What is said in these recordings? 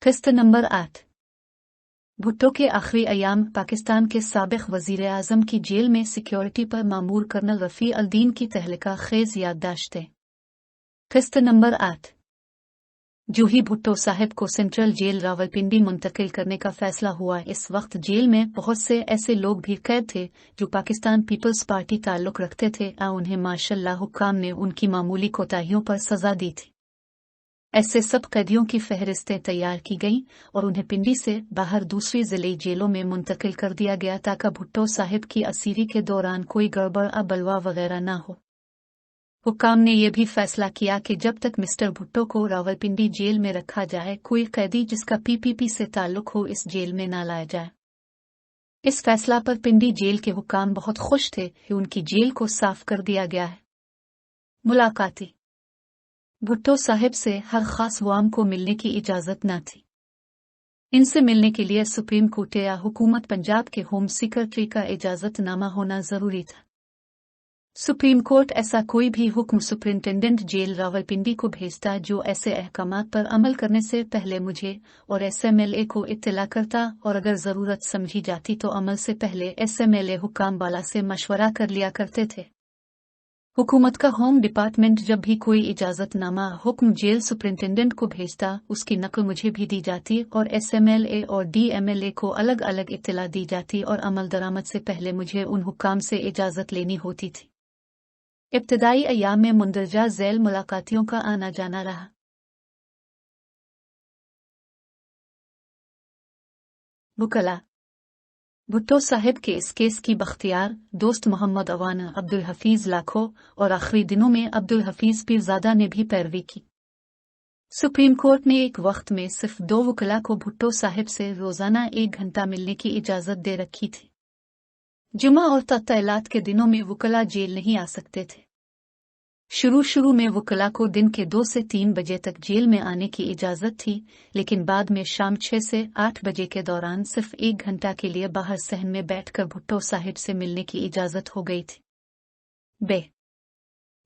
किस्त नंबर 8। भुट्टो के आखिरी अयाम। पाकिस्तान के साबिक वजीर आजम की जेल में सिक्योरिटी पर मामूर कर्नल रफ़ी अल-दीन की तहलका खेज याददाश्तें। किस्त नंबर 8। जूही भुट्टो साहिब को सेंट्रल जेल रावलपिंडी मुंतकिल करने का फैसला हुआ। इस वक्त जेल में बहुत से ऐसे लोग भी कैद थे जो पाकिस्तान पीपल्स पार्टी ताल्लुक रखते थे। उन्हें माशाअल्लाह हुक्काम ने उनकी मामूली कोताहियों पर सजा दी थी। ऐसे सब कैदियों की फहरिस्तें तैयार की गईं और उन्हें पिंडी से बाहर दूसरी जिले जेलों में मुंतकिल कर दिया गया ताकि भुट्टो साहिब की असीरी के दौरान कोई गड़बड़ बलवा वगैरह न हो। हुक्काम ने यह भी फैसला किया कि जब तक मिस्टर भुट्टो को रावलपिंडी जेल में रखा जाए, कोई कैदी जिसका पीपीपी से ताल्लुक हो इस जेल में न लाया जाए। इस फैसला पर पिंडी जेल के हुक्काम बहुत खुश थे कि उनकी जेल को साफ कर दिया गया है। मुलाकाती। भुट्टो साहिब से हर खास वाम को मिलने की इजाज़त न थी। इनसे मिलने के लिए सुप्रीम कोर्ट या हुकूमत पंजाब के होम सेक्रेटरी का इजाज़तनामा होना ज़रूरी था। सुप्रीम कोर्ट ऐसा कोई भी हुक्म सुपरिंटेंडेंट जेल रावलपिंडी को भेजता जो ऐसे अहकामात पर अमल करने से पहले मुझे और एसएमएलए को इत्तला करता, और अगर ज़रूरत समझी जाती तो अमल से पहले एसएमएलए हुक्काम वाला से मशवरा कर लिया करते थे। हुकूमत का होम डिपार्टमेंट जब भी कोई इजाज़तनामा हुक्म जेल सुपरिंटेंडेंट को भेजता, उसकी नकल मुझे भी दी जाती और एसएमएलए और डीएमएलए को अलग अलग इत्तला दी जाती, और अमल दरामद से पहले मुझे उन हुक्काम से इजाज़त लेनी होती थी। इब्तदाई अयाम में मुंदरजा झैल मुलाकातियों का आना जाना रहा। वुकला। भुट्टो साहिब के इस केस की बख्तियार दोस्त मोहम्मद अवान, अब्दुल हफीज लाखो और आखिरी दिनों में अब्दुल हफीज पीरजादा ने भी पैरवी की। सुप्रीम कोर्ट ने एक वक्त में सिर्फ 2 वकला को भुट्टो साहिब से रोजाना 1 घंटा मिलने की इजाजत दे रखी थी। जुमा और तत्ताइलात के दिनों में वकला जेल नहीं आ सकते थे। शुरू में वकला को दिन के 2 से 3 बजे तक जेल में आने की इजाजत थी, लेकिन बाद में शाम 6 से 8 बजे के दौरान सिर्फ 1 घंटा के लिए बाहर सहन में बैठकर भुट्टो साहिब से मिलने की इजाजत हो गई थी।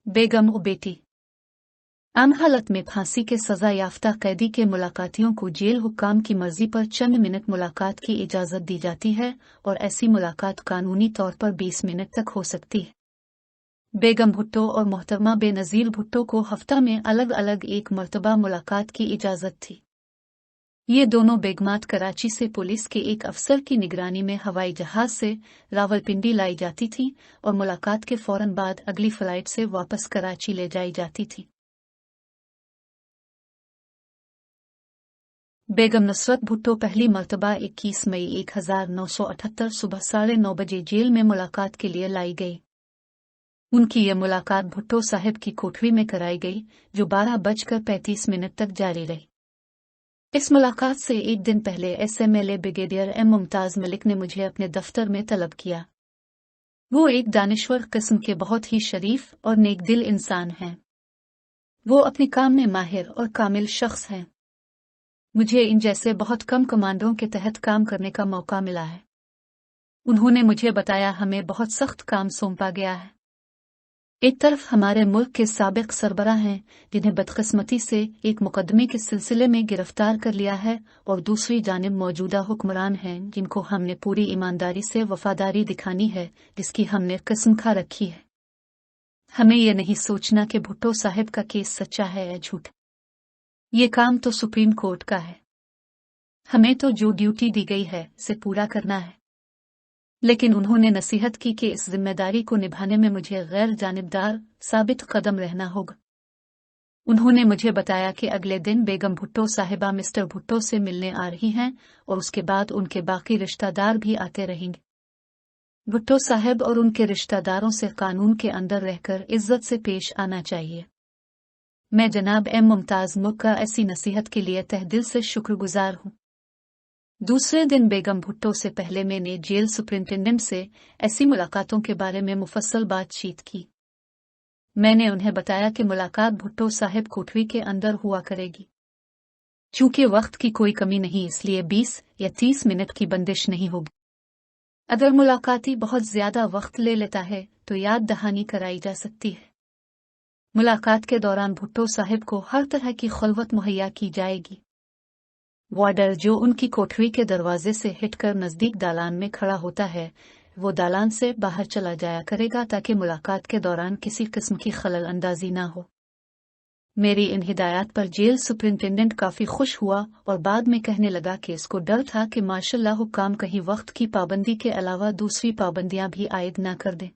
बेगम और बेटी। आम हालत में फांसी के सजा याफ्ता कैदी के मुलाकातियों को जेल हुक्काम की मर्जी पर चंद मिनट मुलाकात की इजाजत दी जाती है, और ऐसी मुलाकात कानूनी तौर पर 20 मिनट तक हो सकती है। बेगम भुट्टो और मोहतरमा बेनज़ीर भुट्टो को हफ्ता में अलग अलग 1 मरतबा मुलाकात की इजाजत थी। ये दोनों बेगमात कराची से पुलिस के एक अफसर की निगरानी में हवाई जहाज से रावलपिंडी लाई जाती थी और मुलाकात के फौरन बाद अगली फ्लाइट से वापस कराची ले जाई जाती थी। बेगम नुसरत भुट्टो पहली मरतबा 21 मई 1978 सुबह 9:30 बजे जेल में मुलाकात के लिए लाई गई। उनकी यह मुलाकात भुट्टो साहिब की कोठरी में कराई गई, जो 12:35 तक जारी रही। इस मुलाकात से एक दिन पहले एसएमएलए ब्रिगेडियर एम मुमताज मलिक ने मुझे अपने दफ्तर में तलब किया। वो एक दानिश्वर किस्म के बहुत ही शरीफ और नेक दिल इंसान हैं। वो अपने काम में माहिर और कामिल शख्स हैं। मुझे इन जैसे बहुत कम कमांडरों के तहत काम करने का मौका मिला है। उन्होंने मुझे बताया हमें बहुत सख्त काम सौंपा गया है। एक तरफ हमारे मुल्क के साबिक सरबराह हैं जिन्हें बदकिस्मती से एक मुकदमे के सिलसिले में गिरफ्तार कर लिया है, और दूसरी जानिब मौजूदा हुक्मरान हैं जिनको हमने पूरी ईमानदारी से वफादारी दिखानी है, जिसकी हमने कसम खा रखी है। हमें यह नहीं सोचना कि भुट्टो साहिब का केस सच्चा है या झूठ। ये काम तो सुप्रीम कोर्ट का है। हमें तो जो ड्यूटी दी गई है उसे पूरा करना है। लेकिन उन्होंने नसीहत की कि इस जिम्मेदारी को निभाने में मुझे गैर जानिबदार साबित कदम रहना होगा। उन्होंने मुझे बताया कि अगले दिन बेगम भुट्टो साहिबा मिस्टर भुट्टो से मिलने आ रही हैं, और उसके बाद उनके बाकी रिश्तेदार भी आते रहेंगे। भुट्टो साहिब और उनके रिश्तेदारों से कानून के अंदर रहकर इज्जत से पेश आना चाहिए। मैं जनाब एम मुमताज मुल्क का ऐसी नसीहत के लिए तहदिल से शुक्रगुजार हूँ। दूसरे दिन बेगम भुट्टो से पहले मैंने जेल सुपरिंटेंडेंट से ऐसी मुलाकातों के बारे में मुफस्सल बातचीत की। मैंने उन्हें बताया कि मुलाकात भुट्टो साहिब कोठरी के अंदर हुआ करेगी। चूंकि वक्त की कोई कमी नहीं, इसलिए 20 या 30 मिनट की बंदिश नहीं होगी। अगर मुलाकाती बहुत ज्यादा वक्त ले लेता है तो याद दहानी कराई जा सकती है। मुलाकात के दौरान भुट्टो साहिब को हर तरह की खलवत मुहैया की जाएगी। वार्डर जो उनकी कोठरी के दरवाजे से हिटकर नजदीक दालान में खड़ा होता है, वो दालान से बाहर चला जाया करेगा ताकि मुलाकात के दौरान किसी किस्म की खलल अंदाजी ना हो। मेरी इन हिदायत पर जेल सुपरिंटेंडेंट काफी खुश हुआ और बाद में कहने लगा कि इसको डर था कि माशाल्लाह हुक्काम कहीं वक्त की पाबंदी के अलावा दूसरी पाबंदियां भी आयद ना कर दें।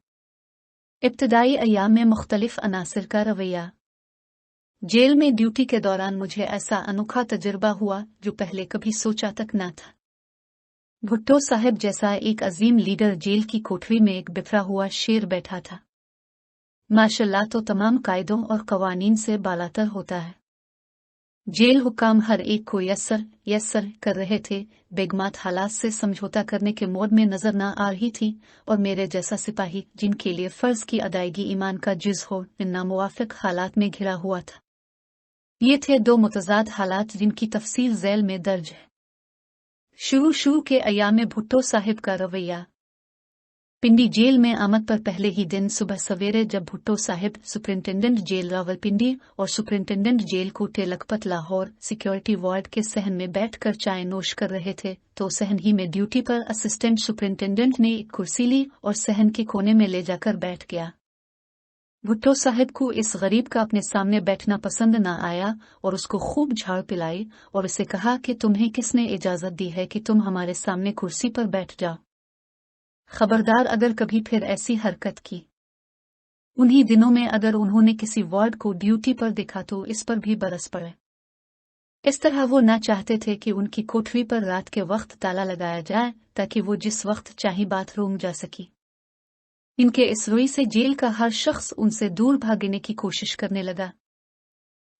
इब्तदाई अय्याम में मुख्तलिफ अनासिर का रवैया। जेल में ड्यूटी के दौरान मुझे ऐसा अनोखा तजुर्बा हुआ जो पहले कभी सोचा तक ना था। भुट्टो साहब जैसा एक अजीम लीडर जेल की कोठरी में एक बिखरा हुआ शेर बैठा था। माशाल्लाह तो तमाम कायदों और कवानीन से बालातर होता है। जेल हुक्काम हर एक को यस्सर कर रहे थे। बेगमात हालात से समझौता करने के मोड में नजर न आ रही थी और मेरे जैसा सिपाही जिनके लिए फर्ज की अदायगी ईमान का जुज हो, इन नामुवाफिक हालात में घिरा हुआ था। ये थे दो मुतजाद हालात जिनकी तफसील झैल में दर्ज है। शुरू के अय्याम में भुट्टो साहिब का रवैया। पिंडी जेल में आमद पर पहले ही दिन सुबह सवेरे जब भुट्टो साहिब सुपरिंटेंडेंट जेल रावलपिंडी और सुपरिंटेंडेंट जेल कोटे लखपत लाहौर सिक्योरिटी वार्ड के सहन में बैठकर चाय नोश कर रहे थे तो सहन ही में ड्यूटी पर असिस्टेंट सुपरिंटेंडेंट ने एक कुर्सी ली और सहन के कोने में ले जाकर बैठ गया। भुट्टो साहिब को इस गरीब का अपने सामने बैठना पसंद न आया और उसको खूब झाड़ पिलाई और उसे कहा कि तुम्हें किसने इजाजत दी है कि तुम हमारे सामने कुर्सी पर बैठ जाओ। खबरदार अगर कभी फिर ऐसी हरकत की। उन्हीं दिनों में अगर उन्होंने किसी वार्ड को ड्यूटी पर देखा तो इस पर भी बरस पड़े। इस तरह वो ना चाहते थे कि उनकी कोठरी पर रात के वक्त ताला लगाया जाए ताकि वो जिस वक्त चाहे बाथरूम जा सकी। इनके इस रोई से जेल का हर शख्स उनसे दूर भागने की कोशिश करने लगा।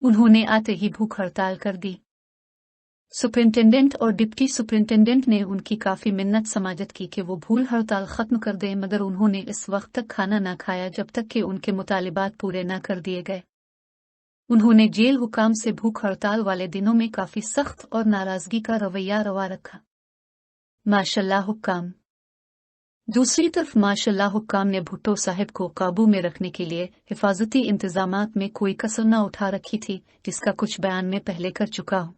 उन्होंने आते ही भूख हड़ताल कर दी। सुपरिंटेंडेंट और डिप्टी सुपरिंटेंडेंट ने उनकी काफी मिन्नत समाजत की कि वो भूल हड़ताल खत्म कर दें, मगर उन्होंने इस वक्त तक खाना ना खाया जब तक कि उनके मुतालिबात पूरे ना कर दिए गए। उन्होंने जेल हुकाम से भूख हड़ताल वाले दिनों में काफी सख्त और नाराजगी का रवैया रवा रखा। माशाल्लाह हुक्काम। दूसरी तरफ माशाल्लाह हुक्काम ने भुट्टो साहिब को काबू में रखने के लिए हिफाजती इंतजामात में कोई कसर न उठा रखी थी, जिसका कुछ बयान में पहले कर चुका हूं।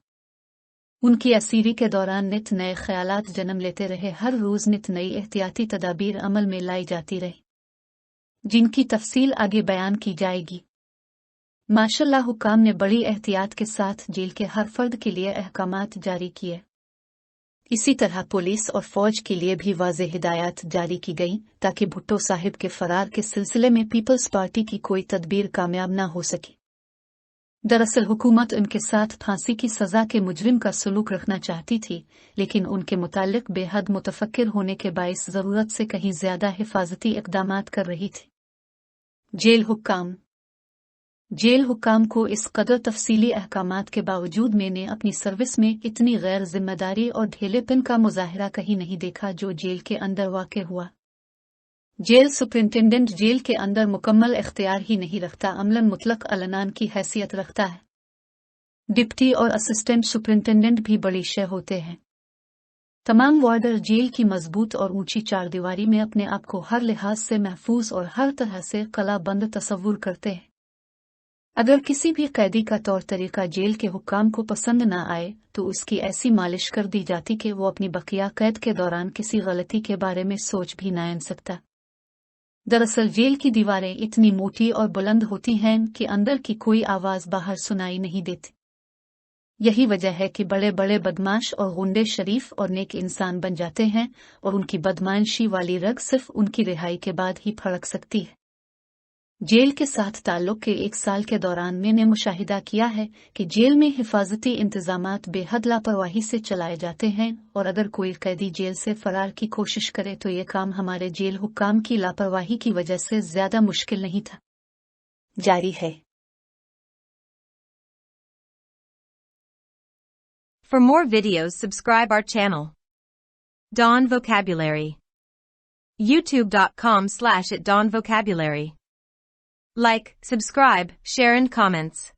उनकी असीरी के दौरान नित नए ख्यालात जन्म लेते रहे। हर रोज नित नई एहतियाती तदाबीर अमल में लाई जाती रही, जिनकी तफसील आगे बयान की जाएगी। माशाल्लाह हुक्काम ने बड़ी एहतियात के साथ जेल के हर फर्द के लिए अहकामात जारी किए। इसी तरह पुलिस और फौज के लिए भी वाज़ेह हिदायत जारी की गई ताकि भुट्टो साहिब के फरार के सिलसिले में पीपल्स पार्टी की कोई तदबीर कामयाब न हो सकी। दरअसल हुकूमत उनके साथ फांसी की सजा के मुजरिम का सलूक रखना चाहती थी, लेकिन उनके मुतालिक बेहद मुतफक्किर होने के बाइस जरूरत से कहीं ज्यादा हिफाजती इक़दामात कर रही थी। जेल हुक्काम को इस कदर तफसीली अहकामात के बावजूद मैंने अपनी सर्विस में इतनी गैर जिम्मेदारी और ढीलेपन का मुजाहिरा कहीं नहीं देखा जो जेल के अंदर वाक़ हुआ। जेल सुपरिंटेंडेंट जेल के अंदर मुकम्मल इख्तियार ही नहीं रखता, अमलन मुतलक अलनान की हैसियत रखता है। डिप्टी और असिस्टेंट सुपरिंटेंडेंट भी बड़ी शय होते हैं। तमाम वार्डर जेल की मजबूत और ऊंची चारदीवारी में अपने आप को हर लिहाज से महफूज और हर तरह से कलाबंद तसव्वुर करते हैं। अगर किसी भी कैदी का तौर तरीका जेल के हुक्काम को पसंद न आए तो उसकी ऐसी मालिश कर दी जाती कि वो अपनी बकिया कैद के दौरान किसी गलती के बारे में सोच भी न सकता। दरअसल जेल की दीवारें इतनी मोटी और बुलंद होती हैं कि अंदर की कोई आवाज बाहर सुनाई नहीं देती। यही वजह है कि बड़े बड़े बदमाश और गुंडे शरीफ और नेक इंसान बन जाते हैं और उनकी बदमाशी वाली रग सिर्फ उनकी रिहाई के बाद ही फड़क सकती है। जेल के साथ ताल्लुक के 1 साल के दौरान मैंने मुशाहिदा किया है कि जेल में हिफाजती इंतजामात बेहद लापरवाही से चलाए जाते हैं और अगर कोई कैदी जेल से फरार की कोशिश करे तो ये काम हमारे जेल हुक्काम की लापरवाही की वजह से ज्यादा मुश्किल नहीं था। जारी है। For more videos, subscribe our channel. Dawn Vocabulary. YouTube.com/@dawnvocabulary. Like, subscribe, share and comments.